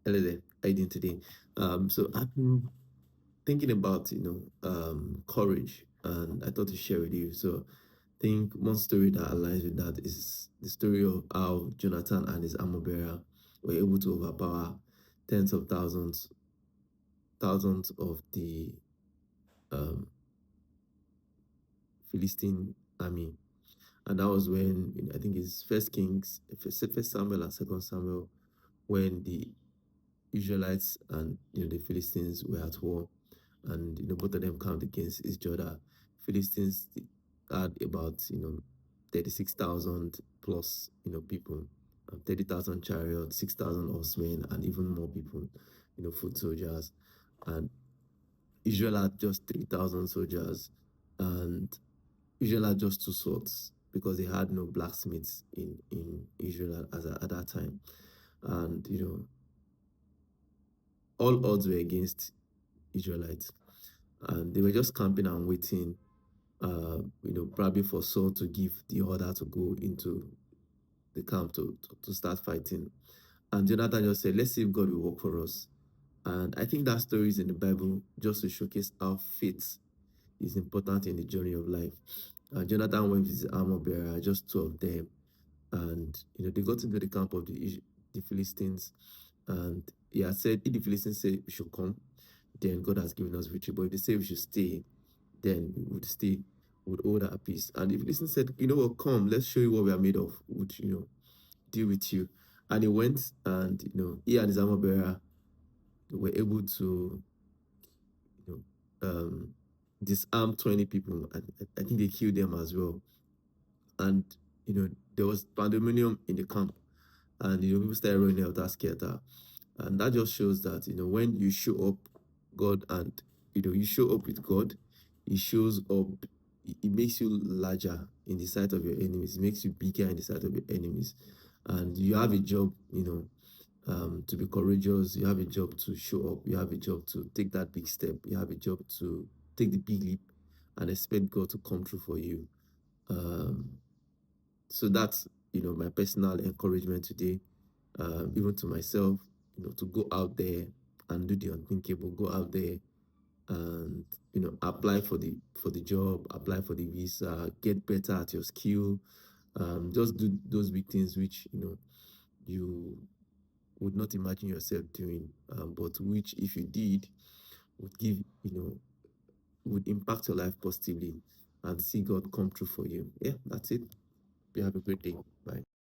Hello there. How you doing today? So I've been thinking about, courage, and I thought to share with you. So I think one story that aligns with that is the story of how Jonathan and his armor bearer were able to overpower tens of thousands of the um, Philistine army. And that was when I think it's First Samuel and Second Samuel, when the Israelites and the Philistines were at war, and both of them camped against each other. Philistines had about 36,000 plus people, 30,000 chariots, 6,000 horsemen, and even more people, foot soldiers, and Israel had just 3,000 soldiers, and Israel had just two swords because they had no blacksmiths in Israel at that time, and all odds were against Israelites, and they were just camping and waiting, probably for Saul to give the order to go into the camp to start fighting. And Jonathan just said, "Let's see if God will work for us." And I think that story is in the Bible just to showcase how faith is important in the journey of life. Jonathan went with his armor bearer, just two of them, and they got into the camp of the Philistines, and he had said, if the Philistines say we should come, then God has given us victory. But if they say we should stay, then we would stay, would hold our peace. And the Philistines said, you know what, come, let's show you what we are made of. Would deal with you. And he went, and he and his armor bearer were able to you disarm 20 people. And I think they killed them as well. And there was pandemonium in the camp, and people started running helter skelter. And that just shows that when you show up God, and you show up with God, he shows up. It makes you larger in the sight of your enemies. It makes you bigger in the sight of your enemies. And you have a job, to be courageous. You have a job to show up. You have a job to take that big step. You have a job to take the big leap and expect God to come through for you. um so that's my personal encouragement today, even to myself, to go out there and do the unthinkable. Go out there and apply for the job, apply for the visa, get better at your skill. Just do those big things which you would not imagine yourself doing, but which, if you did, would give would impact your life positively, and see God come through for you. Yeah, that's it. You have a great day. Bye.